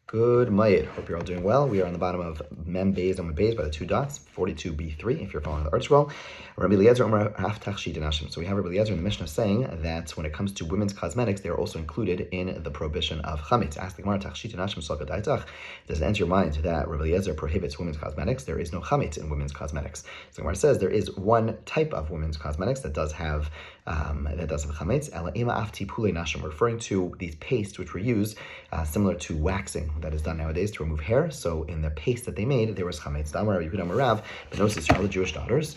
Good Mayid. Hope you're all doing well. We are on the bottom of Mem Beis Amud Beis by the two dots, 42b3, if you're following the art scroll. Rabbi Eliezer Omer Haftach Shita Nashim. So we have Rabbi Eliezer in the Mishnah saying that when it comes to women's cosmetics, they are also included in the prohibition of chametz. Ask the Gemara, Tachshita Nashim Salkadaitach. Does it enter your mind that Rabbi Eliezer prohibits women's cosmetics? There is no chametz in women's cosmetics. So the Gemara says there is one type of women's cosmetics that does have chametz. Ela ema afti pule nashim, referring to these pastes which were used similar to waxing that is done nowadays to remove hair. So in the paste that they made, there was chametz. Damar Yehuda Marav, Benosis, all the Jewish daughters,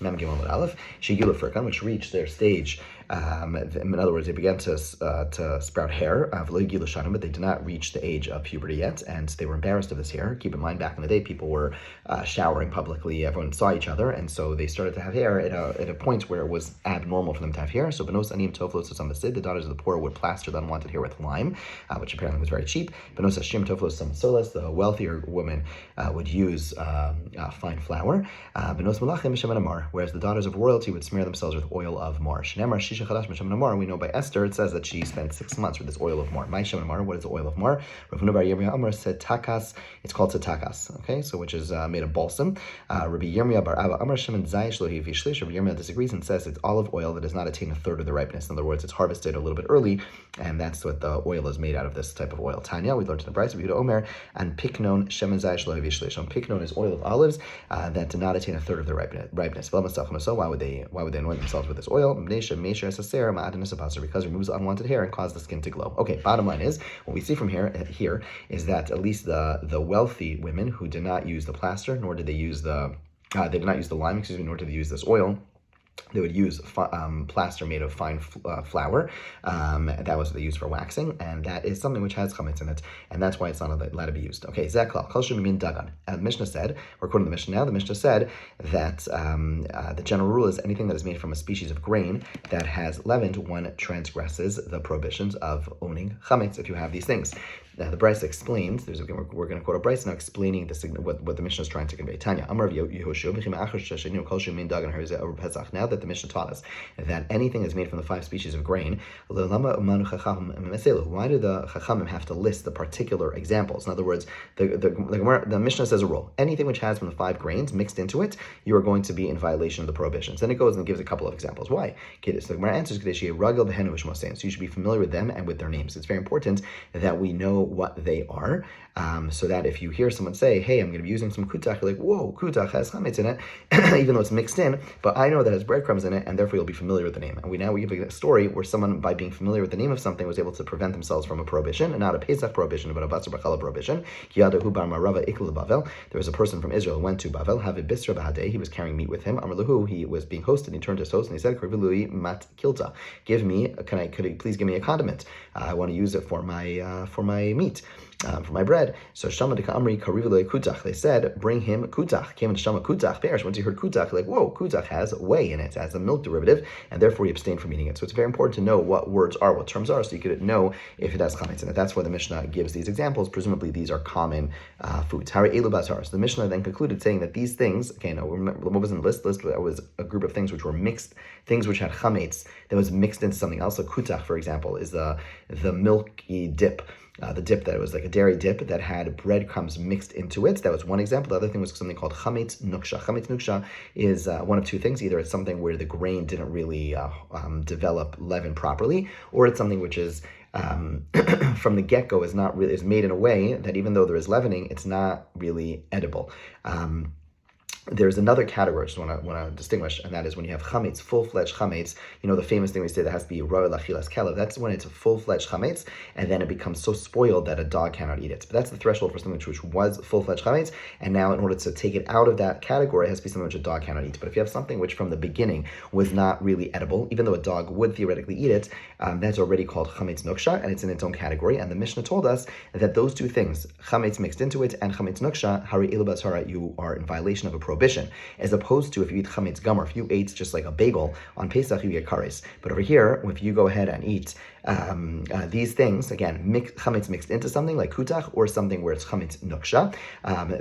Mem Gimel Aleph, Shigila Firkan, which reached their stage. In other words, they began to sprout hair, but they did not reach the age of puberty yet, and they were embarrassed of this hair. Keep in mind, back in the day, people were showering publicly, everyone saw each other, and so they started to have hair at a point where it was abnormal for them to have hair. So Benos Anim Toflos Samasid, the daughters of the poor would plaster the unwanted hair with lime, which apparently was very cheap. Benos Hashim Toflos Samasolas, the wealthier woman would use fine flour. Benos Malachim Shem Amar, whereas the daughters of royalty would smear themselves with oil of mar. We know by Esther, it says that she spent 6 months with this oil of mar. My Shem Amar, what is the oil of mar? Rav Huna bar Yirmiyah Amar said takas, it's called takas, okay, so which is made of balsam. Rabbi Yirmiyah bar Abba Amar Shem and Zayish Lohi Vishlish. Rabbi Yirmiyah disagrees and says it's olive oil that does not attain a third of the ripeness. In other words, it's harvested a little bit early, and that's what the oil is made out of, this type of oil. Tanya, we learned in the Bryce of Yehuda Omer, and piknon Shem and Zayish Lohi Vishlish. Piknon is oil of olives that did not attain a third of the ripeness. Why would they anoint themselves with this oil? Because it removes unwanted hair and causes the skin to glow. Okay, bottom line is, what we see from here is that at least the wealthy women who did not use the plaster, nor did they use the lime, nor did they use this oil. They would use plaster made of fine flour. That was what they used for waxing, and that is something which has chametz in it, and that's why it's not allowed to be used. Okay, Zeklal, Kol Shemimin Dagan. And the Mishnah said, we're quoting the Mishnah now, the Mishnah said that the general rule is anything that is made from a species of grain that has leavened, one transgresses the prohibitions of owning chametz if you have these things. Now, the Bryce explains, we're going to quote a Bryce now explaining what the Mishnah is trying to convey. Tanya, Amar Yehoshua, now that the Mishnah taught us that anything is made from the 5 species of grain, why do the Chachamim have to list the particular examples? In other words, the Mishnah says a rule. Anything which has from the 5 grains mixed into it, you are going to be in violation of the prohibitions. Then it goes and gives a couple of examples. Why? So the Gemara answers, so you should be familiar with them and with their names. It's very important that we know what they are, so that if you hear someone say, hey, I'm going to be using some kutach, you're like, whoa, kutach has chametz in it, even though it's mixed in, but I know that it has breadcrumbs in it, and therefore you'll be familiar with the name. And we give a story where someone, by being familiar with the name of something, was able to prevent themselves from a prohibition, and not a Pesach prohibition, but a Batzar B'chala prohibition. There was a person from Israel who went to Bavel, have a bisra b'hadeh, he was carrying meat with him. Amar lahu, he was being hosted, he turned to his host, and he said, mat kilta, could you please give me a condiment? I want to use it for my meat. For my bread. So Shamadika Amri Karivule Kutach. They said, bring him kutach. Came into Shama Kutach. Bearish. Once he heard kutach, like, whoa, kutach has whey in it, as a milk derivative, and therefore he abstained from eating it. So it's very important to know what words are, what terms are, so you could know if it has chametz in it. That's why the Mishnah gives these examples. Presumably these are common foods. Hari Elu Bazar. So the Mishnah then concluded saying that these things, okay, no, remember, what was in the list? Was a group of things which were mixed, things which had chametz that was mixed into something else. So kutach, for example, is the milky dip. The dip that was like a dairy dip that had breadcrumbs mixed into it. That was one example. The other thing was something called chametz nuksha. Chametz nuksha is one of two things. Either it's something where the grain didn't really develop leaven properly, or it's something which is from the get-go is made in a way that even though there is leavening, it's not really edible. There's another category I just want to distinguish, and that is when you have chametz, full-fledged chametz. You know, the famous thing we say that has to be roy lachilas kelev. That's when it's a full-fledged chametz, and then it becomes so spoiled that a dog cannot eat it. But that's the threshold for something which was full-fledged chametz, and now in order to take it out of that category, it has to be something which a dog cannot eat. But if you have something which from the beginning was not really edible, even though a dog would theoretically eat it, that's already called chametz nuksha, and it's in its own category. And the Mishnah told us that those two things, chametz mixed into it and chametz nuksha, hari ilu basara, you are in violation of a prohibition, as opposed to if you eat chametz gamar, if you ate just like a bagel on Pesach, you get kares. But over here, if you go ahead and eat these things, again, chametz mixed into something like kutach or something where it's chametz nuksha,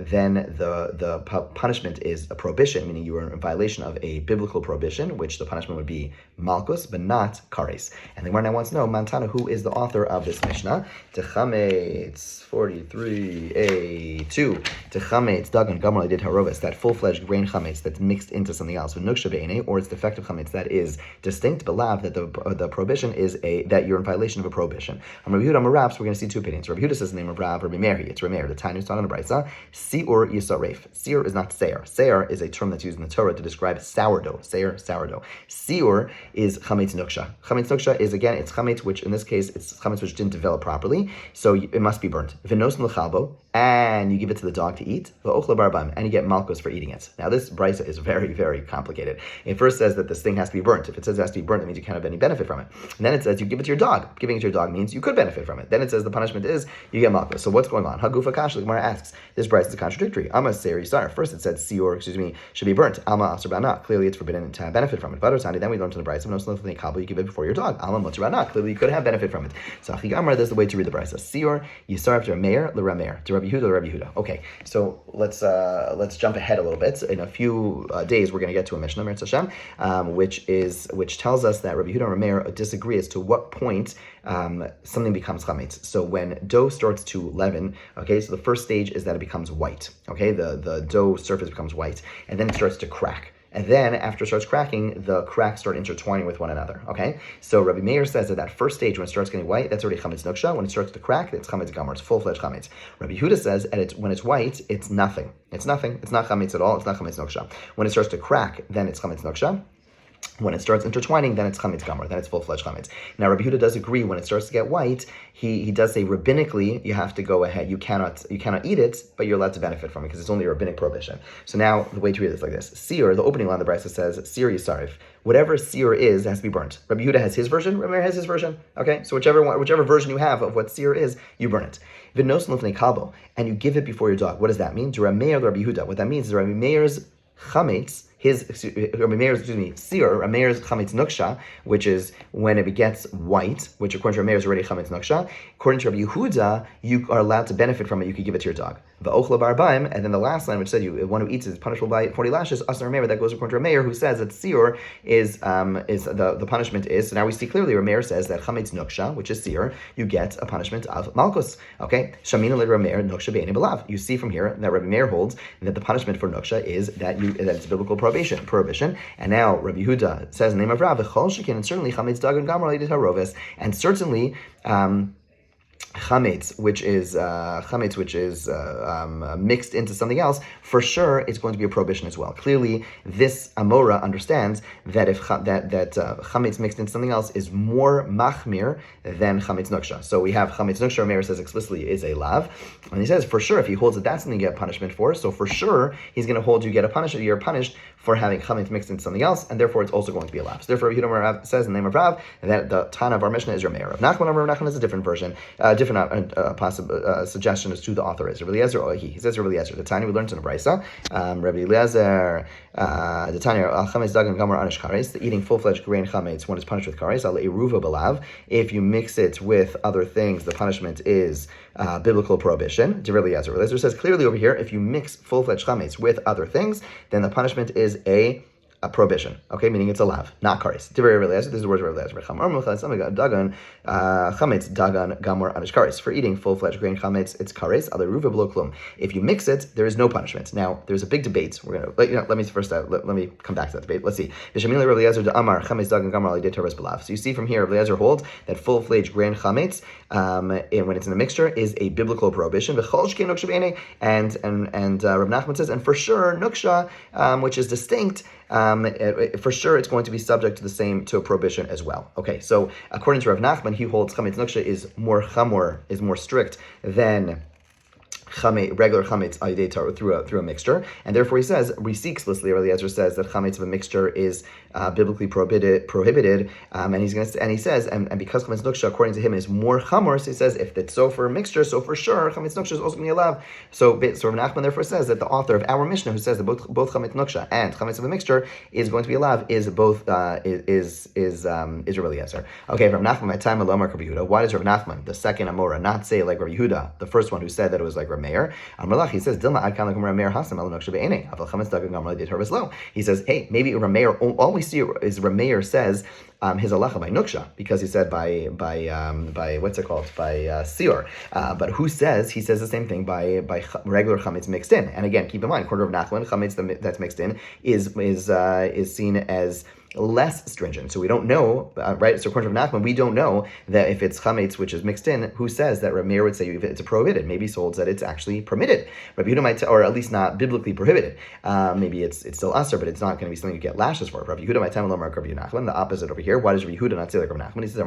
then the punishment is a prohibition, meaning you are in violation of a biblical prohibition, which the punishment would be malchus, but not kares. And the Gemara now wants to know, Mantana, who is the author of this Mishnah? Techametz 43a2. Techametz dagan gamar did harovis, that full-fledged grain chametz that's mixed into something else, with nuksha be'ene, or it's defective chametz that is distinct, but lav, that the prohibition is that you're in violation of a prohibition. Rabbi Yehuda Rav, so we're going to see two opinions. Rabbi Yehuda says the name of Rav, Rabbi Meir, it's Rabbi Meir. The Tanya is talking on the Brisa. Siur yisaref. Siur is not seir. Seir is a term that's used in the Torah to describe sourdough. Seir, sourdough. Siur is chametz nuksha. Chametz nuksha is, again, it's chametz, which in this case, it's chametz which didn't develop properly, so it must be burnt. V'nos l'chalbo, and you give it to the dog to eat. V'ochla barbam, and you get malchus for eating it. Now this Brisa is very, very complicated. It first says that this thing has to be burnt. If it says it has to be burnt, that means you can't have any benefit from it. And then it says you give it to your dog. Giving it to your dog means you could benefit from it. Then it says the punishment is you get malchus. So what's going on? Hagufa kash, the Gemara asks, this Brisa is contradictory. Amma seri sar. First it said sior, should be burnt. Alma asr bana. Clearly it's forbidden to have benefit from it. Vadotani, then we learned in the Brisa, no slithni kabel, you give it before your dog. Alma mutar bana. Clearly you could have benefit from it. So achigamar, there's the way to read the Brisa. Sior yisar to Meir l'Rameir, to Rabbi Yehuda l'Rabbi Yehuda. Okay, so let's jump ahead a little bit. In a few days we're going to get to a Mishnah, Meretz Hashem, which tells us that Rabbi Yehuda and Rameir disagree as to what point something becomes chametz. So when dough starts to leaven, okay, so the first stage is that it becomes white. Okay, the dough surface becomes white, and then it starts to crack. And then, after it starts cracking, the cracks start intertwining with one another, okay? So Rabbi Meir says that first stage, when it starts getting white, that's already chametz nuksha. When it starts to crack, it's chametz gamor. It's full-fledged chametz. Rabbi Yehuda says, when it's white, it's nothing. It's nothing. It's not chametz at all. It's not chametz nuksha. When it starts to crack, then it's chametz nuksha. When it starts intertwining, then it's chametz gamor, then it's full-fledged chametz. Now, Rabbi Yehuda does agree when it starts to get white. He does say rabbinically you have to go ahead. You cannot eat it, but you're allowed to benefit from it because it's only a rabbinic prohibition. So now the way to read this is like this: seer, the opening line of the Brisa says seer yisarif. Whatever seer is has to be burnt. Rabbi Yehuda has his version. Rabbi Meir has his version. Okay, so whichever version you have of what seer is, you burn it. V'nos l'fnei kalbo, and you give it before your dog. What does that mean? To Rabbi Meir, Rabbi Yehuda. What that means is Rabbi Meir's chametz. Rabbi Meir's seer, Rabbi Meir's chametz nuksha, which is when it gets white, which according to Rabbi Meir is already chametz nuksha. According to Rabbi Yehuda, you are allowed to benefit from it. You could give it to your dog. Va'ochla barbaim, and then the last line, which said one who eats is punishable by 40 lashes. Asar Rabbi Meir, that goes according to Rabbi Meir, who says that seer is the punishment is. So now we see clearly Rabbi Meir says that chametz nuksha, which is seer, you get a punishment of malchus. Okay, shamina le Rabbi Meir nuksha be'eni belav. You see from here that Rabbi Meir holds that the punishment for nuksha is that it's biblical prohibition. And now Rabbi Yehuda says in the name of Rav, v'chol shekin, and certainly chametz dagan gamar leidit haroves, and certainly chametz, which is mixed into something else, for sure it's going to be a prohibition as well. Clearly, this Amora understands that if chametz mixed into something else is more machmir than chametz nuksha. So we have chametz nuksha. Meir says explicitly is a lav, and he says for sure if he holds that that's something you get punishment for, so for sure he's going to hold you get a punishment. You're punished for having chametz mixed into something else, and therefore it's also going to be a lav. So therefore, Yehuda says in the name of Rav that the Tana of our Mishnah is Rameir. Rav Nachman is a different version. Different possible suggestion as to the author is Rabbi Eliezer or he says Rabbi Eliezer. The Tanya we learned in the Brisa. Rabbi Eliezer, the Tanya chametz dagan gamor anish kares. The eating full-fledged grain chametz, one is punished with kares. Al eruva belav. If you mix it with other things, the punishment is biblical prohibition. Rabbi Eliezer says clearly over here, if you mix full-fledged chametz with other things, then the punishment is a prohibition, okay, meaning it's a lav, not kares. This is the word of Rabbi Eliezer. Chametz dagan gamor anish kares. For eating full-fledged grain chametz, it's kares. Aleruva below klum. If you mix it, there is no punishment. Now, there's a big debate. We're gonna let me first let me come back to that debate. Let's see. So you see from here, Rabbi Eliezer holds that full-fledged grain chametz, when it's in a mixture, is a biblical prohibition. And Rav Nachman says, and for sure nuksha, which is distinct. For sure, it's going to be subject to a prohibition as well. Okay, so according to Rav Nachman, he holds chametz nuksha is more chamor, is more strict than regular chametz through a mixture, and therefore he says, we see explicitly, Rabbi Eliezer says that chametz of a mixture is biblically prohibited, and he says, and because chametz nuksha, according to him, is more chamor, so he says, if it's so for a mixture, so for sure chametz nuksha is also going to be allowed. So Rav Nachman therefore says that the author of our Mishnah, who says that both chametz nuksha and chametz of a mixture is going to be allowed, is both Rav Eliezer. Okay, Rav Nachman, my time alone, Rav Yehuda. Why does Rav Nachman, the second Amora, not say like Rav Yehuda, the first one who said that it was like Rav Meir? He says, Dilma ad kan Rav Meir hasam el nuksha be'enei. Aval chametz dagan gamra did her low. He says, hey, maybe Rav Meir, all we see is Rav Meir says his halacha by nuksha, because he said by what's it called, by sior. But who says he says the same thing by regular chametz mixed in? And again, keep in mind, according to Rav Nachman, chametz that's mixed in is seen as less stringent. So we don't know, right? So according to Rav Nachman, we don't know that if it's chametz which is mixed in, who says that Rav Meir would say if it's prohibited? Maybe he holds that it's actually permitted. Rav Yehuda might, or at least not biblically prohibited. Maybe it's still usher, but it's not going to be something you get lashes for. Rav Yehuda might tell him Rav Nachman, the opposite over here. Why does Rav Yehuda not say like Rav Nachman? He says,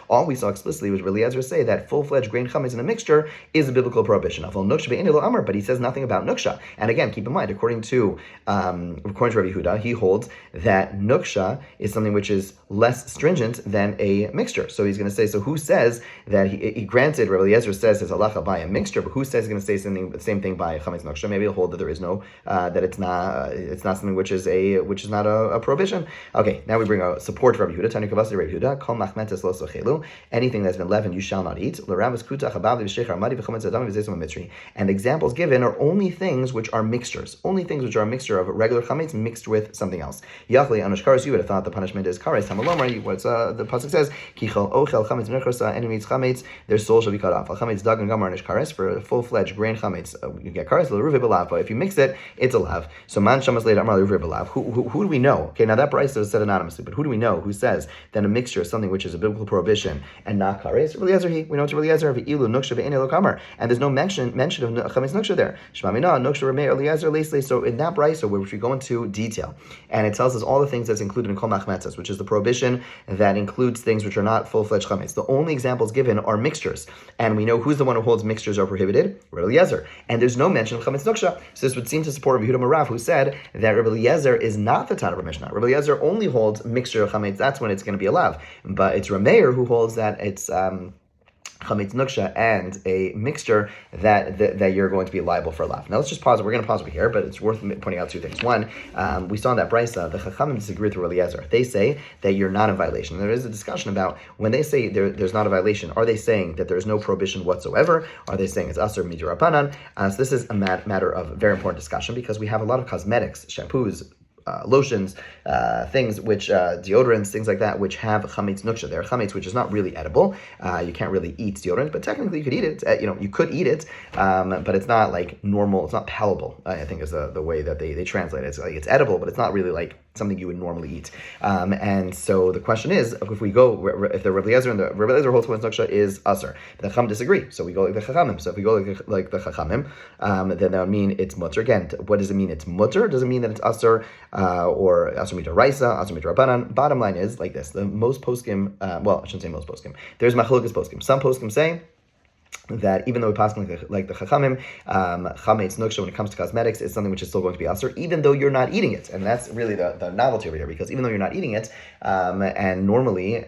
all we saw explicitly was Rav Eliezer say that full-fledged grain chametz in a mixture is a biblical prohibition. But he says nothing about nuksha. And again, keep in mind, according to Rabbi Yehuda, he holds that nuksha is something which is less stringent than a mixture. So he's going to say, so who says that he granted, Rabbi Eliezer says his halacha by a mixture, but who says he's going to say the same thing by chametz nuksha? Maybe he'll hold that there is no, that it's not something which is not a prohibition. Okay, now we bring a support for Rabbi Yehuda. Tani kavasi Rabbi Yehuda, kol machmetes lo sochelu. Anything that's been leavened you shall not eat. And examples given are only things which are mixtures, only things which are a mixture of regular chametz mixed with something else. Yachli anush kares, you would have thought the punishment is kares. Tamalomar, what's the pasuk says, kichal ochel chametz nechrosa, any meats chametz, their soul shall be cut off. Chametz dag and gamar anush kares, for a full-fledged grain chametz, you get kares, l'ruvi belav, but if you mix it, it's a lav. So man shamas leid amar l'ruvi belav. Who do we know? Okay, now that price is said anonymously, but who do we know who says that a mixture is something which is a biblical prohibition and not kares? We know it's Eliezer, v'ilu nuksha ve'enei lo kamar, and there's no mention of chametz nuksha there. Shmamina nuksha Rav Meir Eliezer leisle. So in that price, which we go into detail, and it tells us all the things that's included in kol machmetzes, which is the prohibition that includes things which are not full-fledged chametz. The only examples given are mixtures, and we know who's the one who holds mixtures are prohibited, Rabbi Eliezer, and there's no mention of chametz nuksha. So this would seem to support Rabbi Yehuda Marav, who said that Rabbi Eliezer is not the Tana of Mishnah. Rabbi Eliezer only holds mixture of chametz. That's when it's going to be a lav, but it's Rav Meir who holds that it's chametz nuksha and a mixture that you're going to be liable for a lav. Now let's just pause. We're going to pause over here, but it's worth pointing out two things. One, we saw in that brisa, the Chachamim disagree with Eliezer. They say that you're not in violation. There is a discussion about when they say there's not a violation, are they saying that there's no prohibition whatsoever? Are they saying it's asur midrabanan? So this is a matter of very important discussion because we have a lot of cosmetics, shampoos, lotions, things which deodorants, things like that, which have chametz nuksha. There are chametz which is not really edible. You can't really eat deodorant, but technically you could eat it. You could eat it, but it's not like normal. It's not palatable. I think is the way that they translate it. It's like it's edible, but it's not really like something you would normally eat. And so the question is, if we go, if the Rabbi Eliezer and the Rabbi Eliezer holds chametz nuksha is asur, the Chacham disagree. So we go like the Chachamim. So if we go like the Chachamim, then that would mean it's mutter. Again, what does it mean? It's mutter. Does it mean that it's asur? Or asur midoraisa, asur midrabanan. Bottom line is like this: the most poskim, well, I shouldn't say most poskim. There's machlokas poskim. Some poskim say that even though we pass like the Chachamim, chametz nuksha when it comes to cosmetics is something which is still going to be asur, even though you're not eating it, and that's really the novelty over here. Because even though you're not eating it, and normally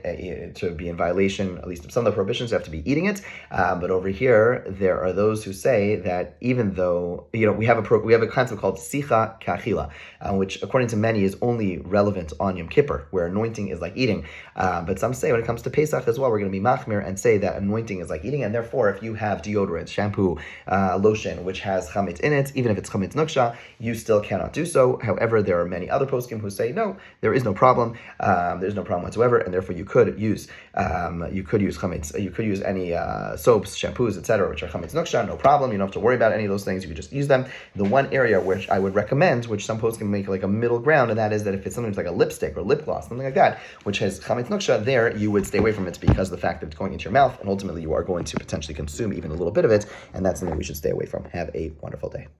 to be in violation, at least of some of the prohibitions, you have to be eating it. But over here, there are those who say that even though we have a concept called sicha kachila, which according to many is only relevant on Yom Kippur, where anointing is like eating. But some say when it comes to Pesach as well, we're going to be machmir and say that anointing is like eating, and therefore if you have deodorant, shampoo, lotion, which has chametz in it, even if it's chametz nuksha, you still cannot do so. However, there are many other poskim who say no, there is no problem. There's no problem whatsoever, and therefore you could use chametz. You could use any soaps, shampoos, etc., which are chametz nuksha. No problem. You don't have to worry about any of those things. You could just use them. The one area which I would recommend, which some poskim make like a middle ground, and that is that if it's something like a lipstick or lip gloss, something like that, which has chametz nuksha, there you would stay away from it because of the fact that it's going into your mouth, and ultimately you are going to potentially consume even a little bit of it, and that's something we should stay away from. Have a wonderful day.